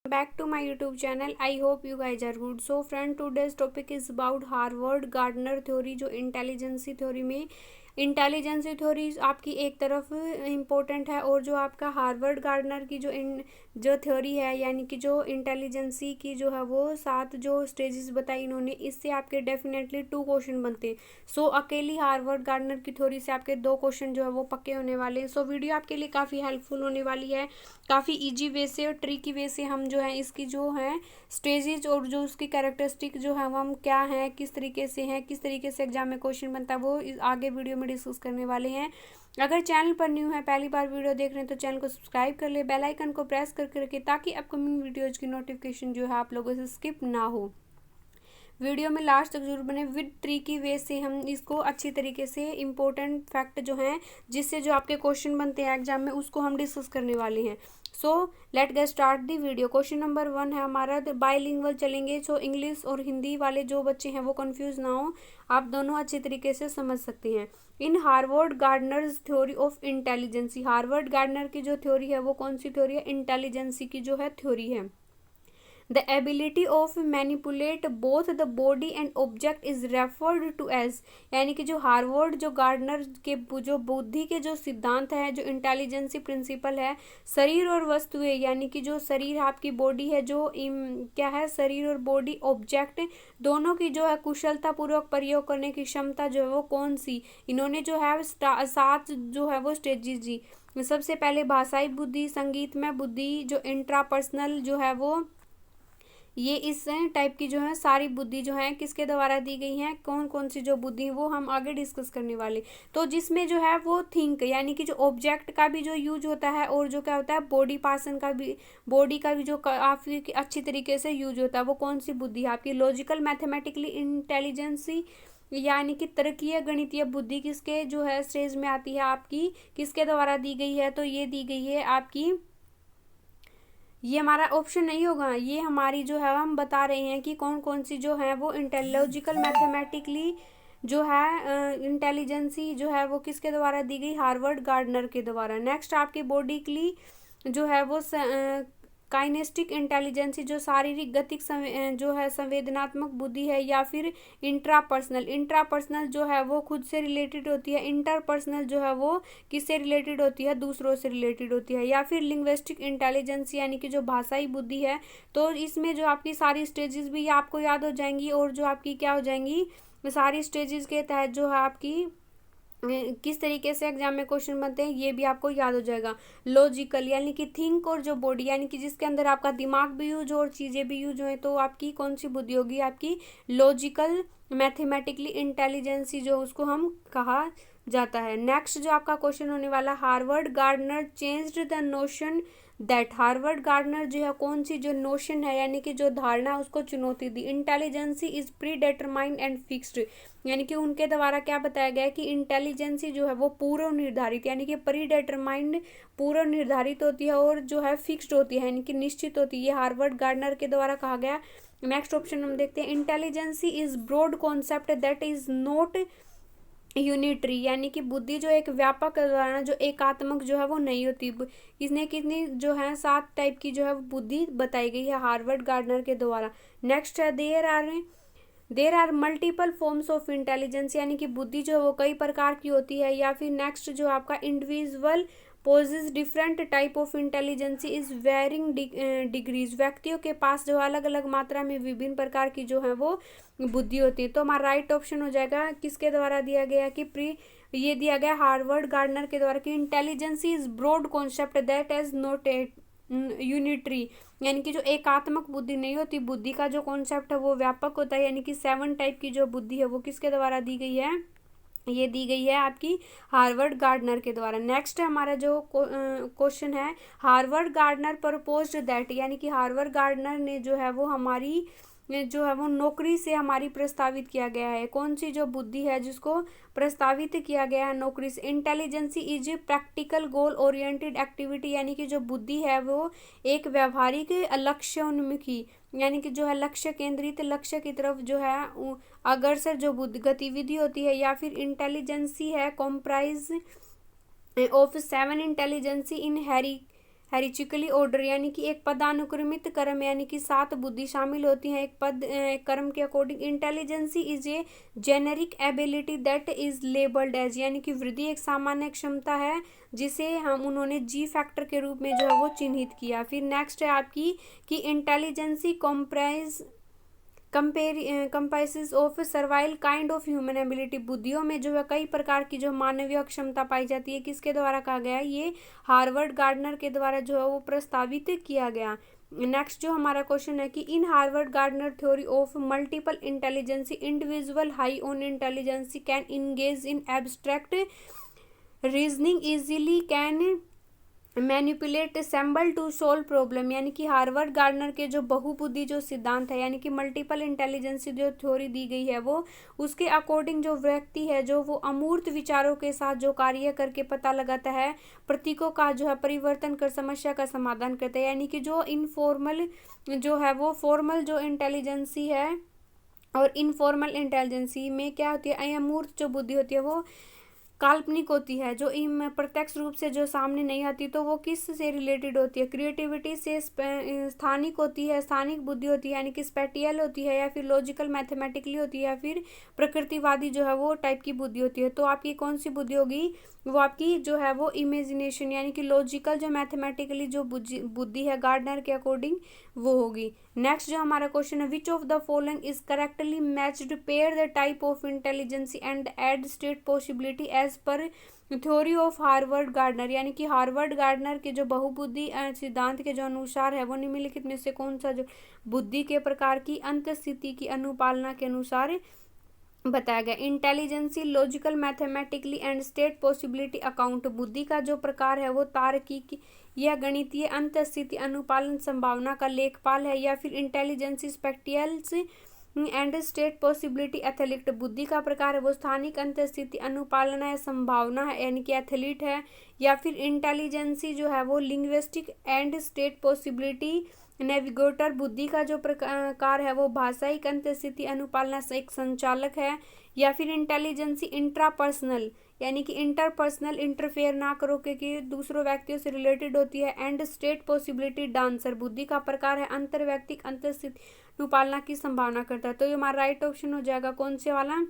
Back to my YouTube channel. I hope you guys are good. So friend, today's topic is about Harvard Gardner theory, जो intelligence theory में intelligence theory आपकी एक तरफ important है, और जो आपका हार्वर्ड गार्डनर की जो थ्योरी है, यानी कि जो इंटेलिजेंसी की जो है वो 7 जो स्टेजेस बताई इन्होंने, इससे आपके डेफिनेटली 2 क्वेश्चन बनते हैं। सो अकेली हार्वर्ड गार्डनर की थ्योरी से आपके 2 क्वेश्चन जो है वो पक्के होने वाले हैं। सो वीडियो आपके लिए काफ़ी हेल्पफुल होने वाली है। काफ़ी ईजी वे से और ट्रिकी वे से हम जो है इसकी जो है स्टेजेस और जो उसकी कैरेक्टरिस्टिक जो है वो हम क्या है, किस तरीके से हैं, किस तरीके से एग्जाम में क्वेश्चन बनता है, वो आगे वीडियो में डिस्कस करने वाले हैं। अगर चैनल पर न्यू है, पहली बार वीडियो देख रहे हैं, तो चैनल को सब्सक्राइब कर ले, बेल आइकन को प्रेस करके रखें ताकि अपकमिंग वीडियोज़ की नोटिफिकेशन जो है आप लोगों से स्किप ना हो। वीडियो में लास्ट तक जरूर बने। विद ट्रिकी वे से हम इसको अच्छी तरीके से इंपॉर्टेंट फैक्ट जो हैं, जिससे जो आपके क्वेश्चन बनते हैं एग्जाम में, उसको हम डिस्कस करने वाले हैं। So let get start the video. Question number 1 है हमारा, बाइलिंगुअल चलेंगे। सो इंग्लिश और हिंदी वाले जो बच्चे हैं वो कंफ्यूज ना हो, आप दोनों अच्छी तरीके से समझ सकते हैं। In Harvard Gardner's theory of intelligency, Harvard Gardner की जो थ्योरी है वो कौन सी थ्योरी है? इंटेलिजेंसी की जो है थ्योरी है। The ability of manipulate both the body and object is referred to as, यानी कि जो हार्वर्ड जो गार्डनर के जो बुद्धि के जो सिद्धांत है, जो इंटेलिजेंसी प्रिंसिपल है, शरीर और वस्तुएं, यानी कि जो शरीर आपकी बॉडी है, जो क्या है, शरीर और बॉडी ऑब्जेक्ट दोनों की जो है कुशलतापूर्वक प्रयोग करने की क्षमता जो है वो कौन सी, इन्होंने जो है 7 जो है वो स्टेजेस दी। सबसे पहले भाषाई बुद्धि, संगीतमय बुद्धि, जो इंट्रापर्सनल जो है वो, ये इस टाइप की जो है सारी बुद्धि जो है किसके द्वारा दी गई हैं, कौन कौन सी जो बुद्धि है वो हम आगे डिस्कस करने वाले। तो जिसमें जो है वो थिंक, यानी कि जो ऑब्जेक्ट का भी जो यूज होता है, और जो क्या होता है बॉडी पार्सन का भी, बॉडी का भी जो काफ़ी अच्छी तरीके से यूज होता है, वो कौन सी बुद्धि है आपकी? लॉजिकल मैथमेटिकली इंटेलिजेंसी, यानी कि तर्कीय गणितीय बुद्धि किसके जो है स्टेज में आती है आपकी, किसके द्वारा दी गई है? तो ये दी गई है आपकी, ये हमारा ऑप्शन नहीं होगा, ये हमारी जो है हम बता रहे हैं कि कौन कौन सी जो है वो इंटेलिजिकल मैथमेटिकली जो है इंटेलिजेंसी जो है वो किसके द्वारा दी गई? हार्वर्ड गार्डनर के द्वारा। नेक्स्ट आपकी बॉडीकली जो है वो काइनेस्टिक इंटेलिजेंसी, जो शारीरिक गतिक जो है संवेदनात्मक बुद्धि है, या फिर इंट्रापर्सनल, इंट्रापर्सनल जो है वो खुद से रिलेटेड होती है, इंटरपर्सनल जो है वो किससे रिलेटेड होती है? दूसरों से रिलेटेड होती है, या फिर लिंग्विस्टिक इंटेलिजेंस, यानी कि जो भाषाई बुद्धि है। तो इसमें जो आपकी सारी स्टेजेस भी आपको याद हो जाएंगी, और जो आपकी क्या हो जाएंगी, सारी स्टेजेस के तहत जो है आपकी किस तरीके से एग्जाम में क्वेश्चन बनते हैं ये भी आपको याद हो जाएगा। लॉजिकल, यानी कि थिंक, और जो बॉडी, यानी कि जिसके अंदर आपका दिमाग भी यूज हो और चीज़ें भी यूज हो, तो आपकी कौन सी बुद्धि होगी? आपकी लॉजिकल मैथमेटिकली इंटेलिजेंसी जो उसको हम कहा जाता है। नेक्स्ट जो आपका क्वेश्चन होने वाला, Harvard gardener changed the notion that, Harvard gardener जो है कौन सी जो नोशन है, यानी कि जो धारणा, उसको चुनौती दी। Intelligence is predetermined and fixed, यानी कि उनके द्वारा क्या बताया गया कि इंटेलिजेंसी जो है वो पूर्व निर्धारित, यानी कि प्री डिटरमाइंड पूर्व निर्धारित होती है, और जो है फिक्स्ड होती है, यानी कि निश्चित होती है। ये हार्वर्ड गार्डनर के द्वारा कहा गया। नेक्स्ट ऑप्शन हम देखते हैं, intelligency is broad concept that is not unitary, यानी कि बुद्धि जो एक व्यापक धारणा, जो एकात्मक जो है वो नहीं होती। इसने कितनी जो है 7 टाइप की जो है बुद्धि बताई गई है हार्वर्ड गार्डनर के द्वारा। नेक्स्ट है, there are multiple forms of intelligence, यानी कि बुद्धि जो है वो कई प्रकार की होती है। या फिर नेक्स्ट जो आपका, individual possess different type of intelligency is varying degrees, व्यक्तियों के पास जो अलग अलग मात्रा में विभिन्न प्रकार की जो है वो बुद्धि होती है। तो हमारा राइट ऑप्शन हो जाएगा, किसके द्वारा दिया गया कि ये दिया गया हार्वर्ड गार्डनर के द्वारा कि intelligency is broad concept that is not unitary, यानी कि जो एकात्मक बुद्धि नहीं होती, बुद्धि का जो कॉन्सेप्ट है वो व्यापक होता है, यानी कि 7 टाइप की जो बुद्धि है वो किसके द्वारा दी गई है? ये दी गई है आपकी हार्वर्ड गार्डनर के द्वारा। नेक्स्ट हमारा जो क्वेश्चन है, हार्वर्ड गार्डनर प्रपोज्ड दैट, यानी कि हार्वर्ड गार्डनर ने जो है वो हमारी जो है वो नौकरी से हमारी प्रस्तावित किया गया है, कौन सी जो बुद्धि है जिसको प्रस्तावित किया गया है नौकरी से? Intelligency is practical goal oriented activity, यानी कि जो बुद्धि है वो एक व्यवहारिक लक्ष्योन्मुखी, यानी कि जो है लक्ष्य केंद्रित, लक्ष्य की तरफ जो है अग्रसर जो बुद्धि गतिविधि होती है। या फिर इंटेलिजेंसी है comprise of 7 intelligence in hierarchically order यानी कि एक पदानुक्रमित क्रम यानी कि 7 बुद्धि शामिल होती हैं एक पद क्रम के according. Intelligency is a generic ability that is labelled as, यानी कि वृद्धि एक सामान्य क्षमता है जिसे हम उन्होंने जी फैक्टर के रूप में जो है वो चिन्हित किया। फिर नेक्स्ट है आपकी कि intelligence comprises of several kind of human ability, बुद्धियों में जो है कई प्रकार की जो मानवीय क्षमता पाई जाती है, किसके द्वारा कहा गया है, ये हार्वर्ड गार्डनर के द्वारा जो है वो प्रस्तावित किया गया। नेक्स्ट जो हमारा क्वेश्चन है कि in Harvard Gardner theory of multiple intelligency individual high on intelligency can engage in abstract reasoning easily can manipulate symbol to solve problem, यानी कि हार्वर्ड गार्डनर के जो बहुबुद्धि जो सिद्धांत है यानी कि मल्टीपल इंटेलिजेंसी जो थ्योरी दी गई है वो उसके अकॉर्डिंग जो व्यक्ति है जो वो अमूर्त विचारों के साथ जो कार्य करके पता लगाता है, प्रतीकों का जो है परिवर्तन कर समस्या का समाधान करता है। यानी कि जो इनफॉर्मल जो है वो फॉर्मल जो इंटेलिजेंसी है और इनफॉर्मल इंटेलिजेंसी में क्या होती है, अमूर्त जो बुद्धि होती है वो काल्पनिक होती है, जो प्रत्यक्ष रूप से जो सामने नहीं आती, तो वो किस से रिलेटेड होती है, क्रिएटिविटी से स्थानिक होती है, स्थानिक बुद्धि होती है यानी कि स्पेटियल होती है, या फिर लॉजिकल मैथमेटिकली होती है, या फिर प्रकृतिवादी जो है वो टाइप की बुद्धि होती है। तो आपकी कौन सी बुद्धि होगी, वो आपकी जो है वो इमेजिनेशन यानी कि लॉजिकल जो मैथमेटिकली जो बुद्धि है गार्डनर के अकॉर्डिंग वो होगी। नेक्स्ट जो हमारा क्वेश्चन है, which of the following is correctly matched, pair the type of intelligence and add state possibility as per theory of Harvard Gardner, यानी कि हार्वर्ड गार्डनर के जो बहुबुद्धि सिद्धांत के जो अनुसार है वो निम्नलिखित में से कौन सा जो बुद्धि के प्रकार की अंत स्थिति की अनुपालना के अनुसार बताया गया। Intelligence logical mathematically and state possibility account, बुद्धि का जो प्रकार है वो तार्किक या गणितीय अंत स्थिति अनुपालन संभावना का लेखपाल है, या फिर intelligence specials and state possibility athlete, बुद्धि का प्रकार है वो स्थानिक अंत स्थिति अनुपालन है संभावना है यानी कि एथलीट है, या फिर इंटेलिजेंसी जो है वो linguistic and state possibility navigator, बुद्धि का जो प्रकार है वो भाषाई अंत स्थिति अनुपालना से एक संचालक है, या फिर इंटेलिजेंसी इंट्रापर्सनल यानी कि इंटरपर्सनल इंटरफेयर ना करो क्योंकि दूसरों व्यक्तियों से रिलेटेड होती है, एंड स्टेट पॉसिबिलिटी डांसर, बुद्धि का प्रकार है अंतर व्यक्तिक अंत स्थिति अनुपालना की संभावना करता है। तो ये हमारा राइट ऑप्शन हो जाएगा कौन से वाला,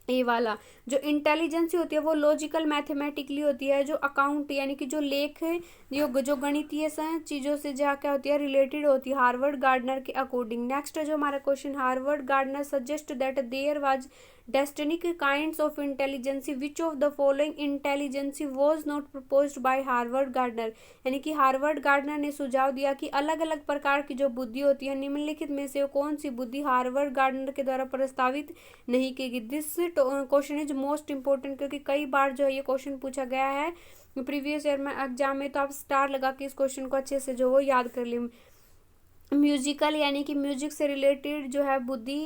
ए वाला। जो इंटेलिजेंसी होती है वो लॉजिकल मैथमेटिकली होती है, जो अकाउंट यानी कि जो लेख है जो गणितीय चीज़ों से जहाँ क्या होती है रिलेटेड होती है हार्वर्ड गार्डनर के अकॉर्डिंग। नेक्स्ट जो हमारा question, Harvard Gardner suggest that there was distinct kinds of intelligence, which of the following intelligence was not proposed by Harvard Gardner, यानी कि हार्वर्ड गार्डनर ने सुझाव दिया कि अलग अलग प्रकार की जो बुद्धि होती है निम्नलिखित में से कौन सी बुद्धि हार्वर्ड गार्डनर के द्वारा प्रस्तावित नहीं की गई। This question is most important क्योंकि कई बार जो है ये क्वेश्चन पूछा गया है प्रीवियस ईयर में एग्जाम में, तो आप स्टार लगा के इस क्वेश्चन को अच्छे से जो वो याद कर लें। म्यूजिकल यानी कि म्यूजिक से रिलेटेड जो है बुद्धि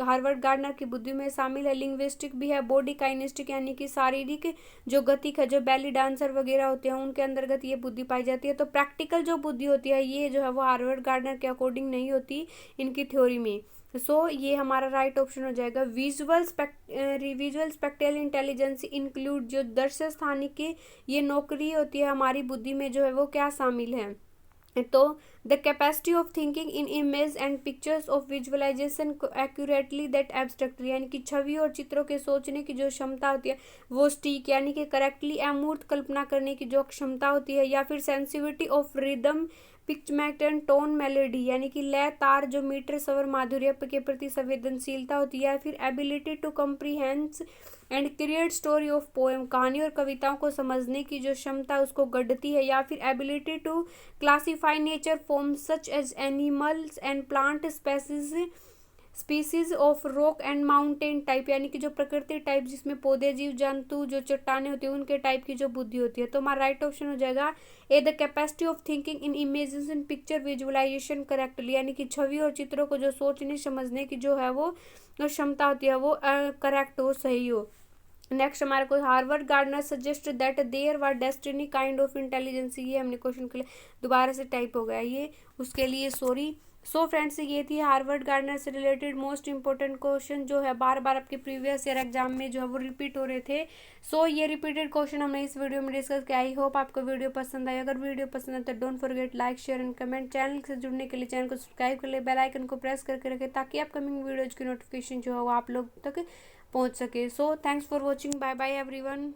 हार्वर्ड गार्डनर की बुद्धि में शामिल है, लिंग्विस्टिक भी है, बॉडी काइनेस्टिक यानी कि शारीरिक जो गतिक है, जो बैली डांसर वगैरह होते हैं उनके अंतर्गत ये बुद्धि पाई जाती है। तो प्रैक्टिकल जो बुद्धि होती है ये जो है वो हार्वर्ड गार्डनर के अकॉर्डिंग नहीं होती इनकी थ्योरी में। सो ये हमारा राइट ऑप्शन हो जाएगा। विजुअल स्पेक्टियल इंटेलिजेंस इंक्लूड, जो दृश्य स्थानिक की ये नौकरी होती है हमारी बुद्धि में जो है वो क्या शामिल है, तो the capacity of thinking in image and pictures of visualization accurately that abstractly, यानी कि छवि और चित्रों के सोचने की जो क्षमता होती है वो स्टीक यानी कि करेक्टली अमूर्त कल्पना करने की जो क्षमता होती है, या फिर sensitivity of rhythm pitch metre tone melody यानी कि लय तार जो मीटर स्वर माधुर्य के प्रति संवेदनशीलता होती है, या फिर ability to comprehends and create story of poem, कहानी और कविताओं को समझने की जो क्षमता उसको गढ़ती है, या फिर ability to classify nature form such as animals and plant species of rock and mountain type यानी कि जो प्रकृति टाइप जिसमें पौधे जीव जंतु जो चट्टाने होती है उनके टाइप की जो बुद्धि होती है। तो हमारा राइट ऑप्शन हो जाएगा A the capacity of thinking in images and picture visualisation correctly, यानी कि छवि और चित्रों को जो सोचने समझने की जो है वो क्षमता होती है वो करेक्ट हो, सही हो। नेक्स्ट हमारे को Harvard Gardner suggest that there were destiny kind of intelligence, ये हमने क्वेश्चन के लिए दोबारा से टाइप हो गया ये, उसके लिए सॉरी। सो फ्रेंड्स, ये थी हार्वर्ड गार्डनर से रिलेटेड मोस्ट इंपॉर्टेंट क्वेश्चन जो है बार बार आपके प्रीवियस ईयर एग्जाम में जो है वो रिपीट हो रहे थे। सो ये रिपीटेड क्वेश्चन हमने इस वीडियो में डिस्कस किया। आई होप आपको वीडियो पसंद आए। अगर वीडियो पसंद आए तो don't forget like share and comment. Channel से जुड़ने के लिए चैनल को सब्सक्राइब कर ले, बेल आइकन को प्रेस करके रखें ताकि अपकमिंग वीडियोज की नोटिफिकेशन जो है वो आप लोग तक पहुँच सके। So thanks for watching. Bye bye everyone.